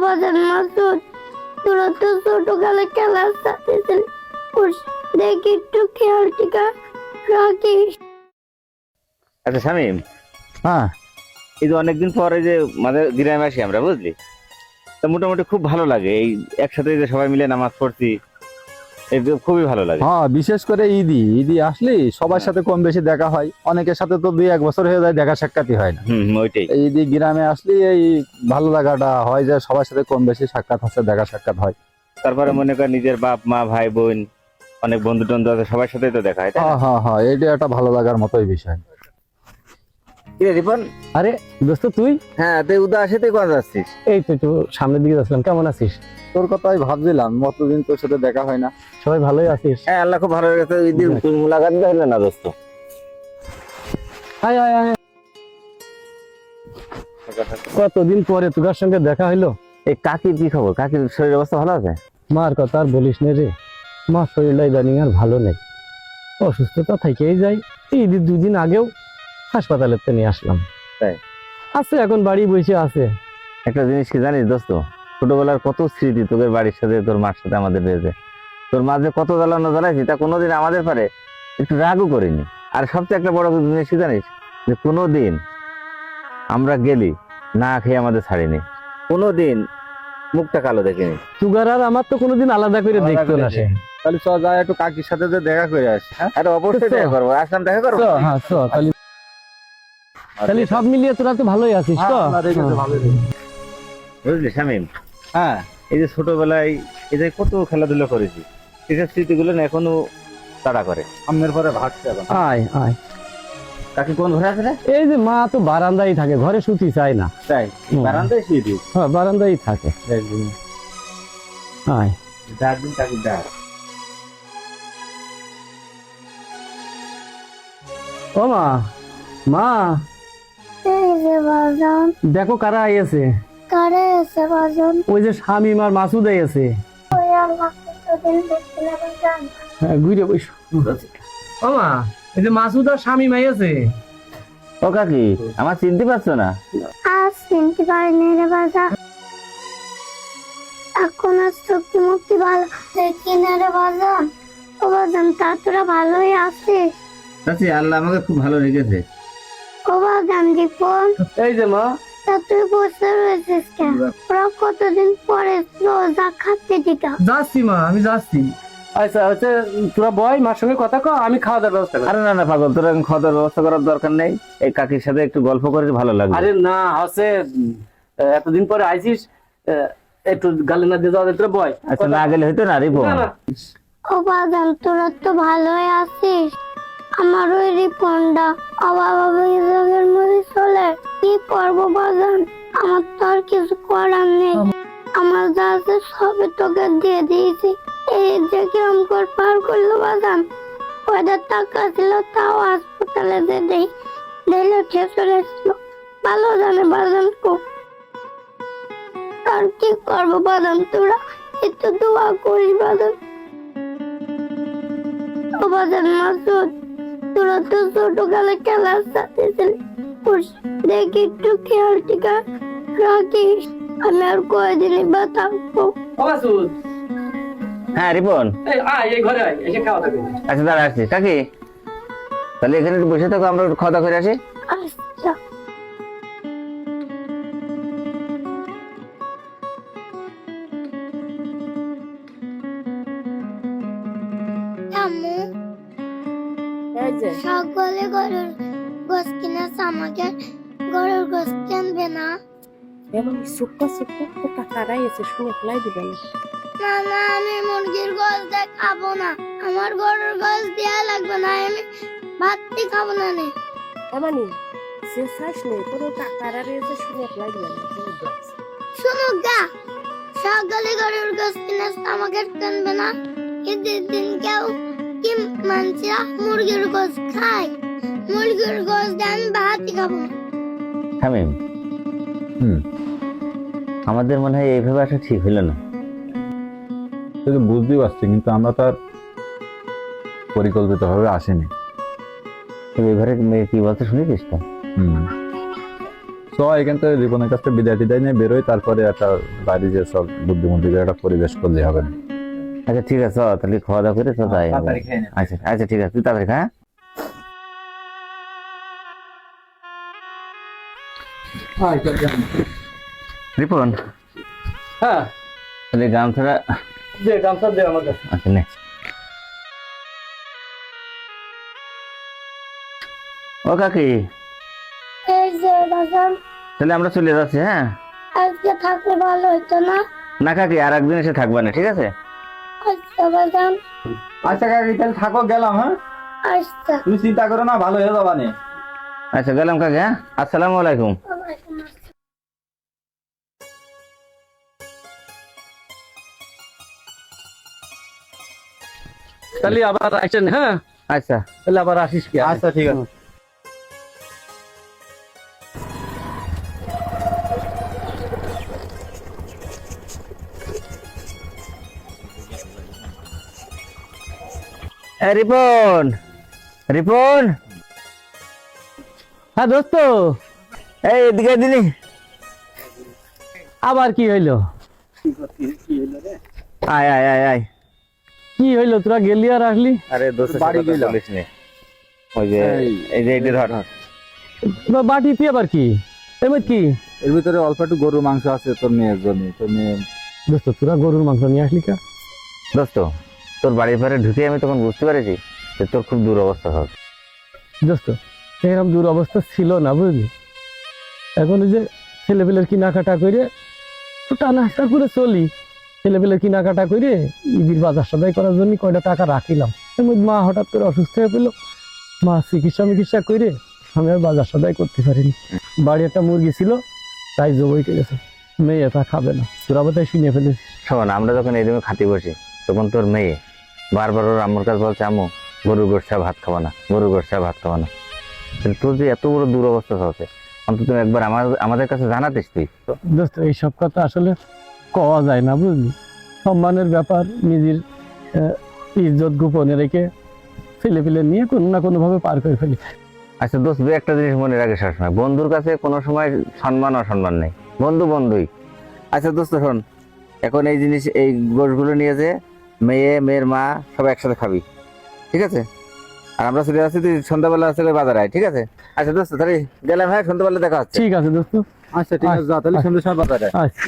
বাজার মাসুদ, তোরা তো ছোটকালে খেলার সাথে ছিলি, দেখি একটু খেয়াল টিকা রাখিস। আচ্ছা শামীম, হ্যাঁ এই যে অনেকদিন পরে যে আমাদের গ্রামে আসি আমরা, বুঝলি, তো মোটামুটি খুব ভালো লাগে এই একসাথে যে সবাই মিলে নামাজ পড়ছি, এটা খুবই ভালো লাগে। হ্যাঁ, বিশেষ করে ঈদি আসলে সবার সাথে কম বেশি দেখা হয়, অনেকের সাথে তো 2-1 বছর হয়ে যায় দেখা সাক্ষাৎই হয় না। ওইটাই। এই ঈদি গ্রামে আসলে এই ভালো লাগাটা হয় যে সবার সাথে কম বেশি সাক্ষাৎ আছে, দেখা সাক্ষাৎ হয়। তারপরে মনে কর নিজের বাপ মা ভাই বোন অনেক বন্ধু টন্ধু আছে, সবার সাথেই তো দেখা হয়, তাই না? হ্যাঁ হ্যাঁ হ্যাঁ, এইটা একটা ভালো লাগার মতোই বিষয়। কি রে রিপন? আরে দোস্ত তুই? হ্যাঁ, তুই উদা আসে, তুই কোন যাচ্ছিস? এই তো একটু সামনের দিকে যাচ্ছিলাম। কেমন আছিস? তোর কথাই ভাবছিলাম, কতদিন তোর সাথে দেখা হয় না। সবাই ভালোই আছিস? হ্যাঁ, আল্লাহ খুব ভালো লেগেছে। ঈদের মুলাকাত হইলো না দোস্ত? আয় আয় আয়, কতদিন পরে তোর সঙ্গে দেখা হইলো। এই কাকির কি খবর? কাকির শরীর অবস্থা ভালো আছে? মার কথা আর বলিস না রে, মার শরীরটা ইদানিং আর ভালো নেই, অসুস্থতা থেকেই যায়। ঈদের 2 দিন আগেও হাসপাতালেতে নিয়ে আসলাম। তাই? আছে, এখন বাড়ি বসে আছে। একটা জিনিস কি জানিস দোস্ত, ছোটবেলার কত স্মৃতি তোদের বাড়ির সাথে, তোর মার সাথে আমাদের রয়েছে। তোর মাঝে কত জ্বালানো জ্বালাইছি, তা কোনোদিন আমাদের পারে একটু রাগও করিনি। আর সবচেয়ে একটা বড় জিনিস কি জানিস, যে কোনোদিন আমরা গেলি না খেয়ে আমাদের ছাড়িনি, কোনোদিন মুখটা কালো দেখিনি। সুগার আর আমার তো কোনোদিন আলাদা করে দেখতো না সে। তাহলে চ যায় একটু কাকির সাথে যে দেখা করে আসি। হ্যাঁ আরে অবশ্যই দেখা করবো, আসলাম দেখা করবো। হ্যাঁ তাহলে সব মিলিয়ে তোরা তো ভালোই আছিস তো? বুঝলি শামীম, হ্যাঁ, এই যে ছোটবেলায় এই যে কত খেলাধুলা করেছি, এসব স্মৃতিগুলো না এখনো তাড়া করে। সামনের পরে ভাগছে এখন। আয় আয়, কাকি কোন ঘরে আছে রে? এই যে মা তো বারান্দায় থাকে, ঘরে শুতে চায় না। তাই? বারান্দায় শুয়ে দিই। হ্যাঁ, বারান্দায় থাকে। আয়, ডাক দিন কাকি, ডাক। ও মা, মা এই যে বাজান, দেখো কারা আইছে। কারে এসে বাজান? ওই যে শামীম আর মাসুদ আইছে। ওই আল্লাহ কতদিন দেখি না বাজান। হ্যাঁ, ঘুরে বসো। ও মা, এই যে মাসুদ আর শামীম আইছে। ও কাকি, আমার চিনতে পারছো না? আজ চিনতে পারিনি রে বাজান, এখন আর চোখে মুক্তি ভালো দেখি না রে বাজান। ও বাজান, তা তোরা ভালোই আছিস? চাচি, আল্লাহ আমাকে খুব ভালো রেখেছে। ও বাজান দীপন, এই যে মা, তা তুই বসে রয়েছিস কেন? ওরা কতদিন পরে রোজা খাচ্ছে টিকা। যাচ্ছি মা, আমি যাচ্ছি। আচ্ছা হচ্ছে, তোরা বয়, মার সঙ্গে কথা কও, আমি খাওয়া দাওয়ার ব্যবস্থা করি। আরে না না পাগল, তোর এখন খাওয়া দাওয়ার ব্যবস্থা করার দরকার নেই। এই কাকির সাথে একটু গল্প করে ভালো লাগবে। আরে না হচ্ছে, এতদিন পরে আইছিস, একটু গালে না দিয়ে যাওয়া, তোরা বয়। আচ্ছা, না গেলে হইতো না রিপন। না, না। ও বাজান, তোরা তো ভালোই আছিস। আমার ওই রিপনটা অভাবের মধ্যে চলে, কি করবো বাজান? আমার তো আর কিছু করার নেই। আমার যা আছে সবে তোকে দিয়ে দিয়েছি। এই যে কিরম করে পার করলো বাজান, ওদের টাকা ছিল তাও হাসপাতালে যে দিলে ঠিক চলে এসলো। ভালো জানে বাজান খুব। আর কি করবো বাজান, তোরা একটু দোয়া করিস বাজান। ও বাজান মাসুদ, তোরা তো ছোটকালে খেলার সাথে ছিলি, দেখি একটু খেয়াল টিকা রাখিস। আমি আর কয়দিনই বা থাকবো। ও মাসুদ, হ্যাঁ রিপন, এই আয়, এই ঘরে আয়, এসে খাওয়া দাওয়া করি। আচ্ছা দাঁড়া আসছি। কাকি, তাহলে এখানে একটু বসে থাকো, আমরা একটু খাওয়া দাওয়া করে আসি। আচ্ছা। আম্মু, সকলে গরুর গোস কিনেছে, আমাকে গরুর গোস কিনবে না? এবং সুপ্পা সুপ্পা তো টাকারাই এসে শুনে ফেলাই দিবে না। না না, আমি মুরগির গোস দিয়ে খাবো না, আমার গরুর গোস দেয়া লাগবে না, আমি ভাতটি খাবো না নে। এমানি সে চাইস নেই কোনো টাকারাই এসে শুনে ফেলাই দিবে না। শুনো গা, সকলে গরুর গোস কিনেছে, আমাকে কিনবে না? ঈদের দিন কেউ কি মানুষরা মুরগির গোস খায়? মুরগির গোস দিয়ে আমি ভাতই খাবো না। শামীম, আমাদের মনে হয় এইভাবে আসা ঠিক হলো না। তুই তো বুঝতেই পারছি, কিন্তু আমরা তো আর পরিকল্পিত ভাবে আসেনি। তুমি এবারে মেয়ে কি বলতে শুনেছিস তো? তো এখান থেকে রিপনের কাছে বিদায় টিদায় নিয়ে বেরোয়, তারপরে একটা বাড়ি যে সব বুদ্ধিমন্ত্রী একটা পরিবেশ করলে হবে না। আচ্ছা ঠিক আছে, তাহলে খাওয়া দাওয়া করে তো যাই। আচ্ছা আচ্ছা ঠিক আছে, তুই তাড়াতাড়ি খা, হ্যাঁ? রিপন, হ্যাঁ, তাহলে গামছাটা যে গামছা দে আমার কাছে। আচ্ছা নে। ও কাকি, এই যে বাজান, তাহলে আমরা চলে যাচ্ছি, হ্যাঁ? আজকে থাকলে ভালো হতো না? না কাকি, আর একদিন এসে থাকবা না, ঠিক আছে? আচ্ছা বাজান, আচ্ছা কাকি, তাহলে থাকো, গেলাম, হ্যাঁ? আচ্ছা। তুমি চিন্তা করো না, ভালো হয়ে যাবা নে। আচ্ছা গেলাম কাকি, হ্যাঁ? আসসালামু আলাইকুম। ওয়ালাইকুম আসসালাম। তাহলে আবার আসেন, হ্যাঁ? আচ্ছা তাহলে আবার আসিস কি? আচ্ছা ঠিক আছে। রিপন, রিপন, হ্যাঁ দোস্ত, এই এদিকে দিনি। আবার কি হইলো? আয় আয় আয় আয়। কি হইলো, তোরা গেলি আর আসলি? আরে দোস্ত বাড়ি গেলাম। ওই যে এই যে এইটা ধর। তোরা বাটিতে আবার কি এমন কি? এর ভিতরে অল্প একটু গরুর মাংস আছে তোর মেয়ের জন্য, তোর মেয়ে। দোস্ত তোরা গরুর মাংস নিয়ে আসলি কা? দোস্ত, তোর বাড়ির পরে ঢুকে আমি তখন বুঝতে পেরেছি যে তোর খুব দুরবস্থা হবে। দোস্ত এরকম দূর অবস্থা ছিল না, বুঝলি? এখন ওই যে ছেলেপেলের কেনাকাটা করে তো টানা হাসা করে চলি, ছেলেপেলের কেনাকাটা করে ঈদের বাজার সদাই করার জন্য কয়টা টাকা রাখিলাম। এমন মা হঠাৎ করে অসুস্থ হয়ে পেলো, মা চিকিৎসা করে আমি আর বাজার সদাই করতে পারিনি। বাড়ি একটা মুরগি ছিল, তাই জবইতে গেছে, মেয়ে তা খাবে না, তোরা বোধহয় শুনে ফেলেছিস। শোন, আমরা যখন এই রুমে খাতি বসি তখন তোর মেয়ে বারবার ওর আম্মুর কাছে বলছে, আম্মু গরুর গোষ্ঠা ভাত খাবো না, গরুর গোষ্ঠা ভাত খাবো না। তাহলে তোর যে এত বড় দুরবস্থা হচ্ছে, অন্তত একবার আমাদের কাছে জানাতিস তুই। দোস্ত এইসব কথা আসলে কওয়া যায় না, বুঝলি? সম্মানের ব্যাপার, নিজের ইজ্জত গোপনে রেখে ছেলেপেলে নিয়ে কোনো না কোনো ভাবে পার করে ফেলি। আচ্ছা দোস্ত, দুই একটা জিনিস মনে রাখে সবসময়, বন্ধুর কাছে কোনো সময় সম্মান অসম্মান নেই, বন্ধু বন্ধুই। আচ্ছা দোস্ত শোন, এখন এই জিনিস, এই গোশগুলো নিয়ে যে মেয়ের মা সবাই একসাথে খাবি, ঠিক আছে? আর আমরা চলে আসছি, তুই সন্ধ্যাবেলা আসলে বাজারে আয়, ঠিক আছে? আচ্ছা দোস্ত তাহলে গেলাম, হ্যাঁ? সন্ধ্যাবেলা দেখা হচ্ছে। ঠিক আছে দোস্ত, আচ্ছা ঠিক আছে, যা তাহলে সন্ধ্যের সময় বাজারে। আচ্ছা।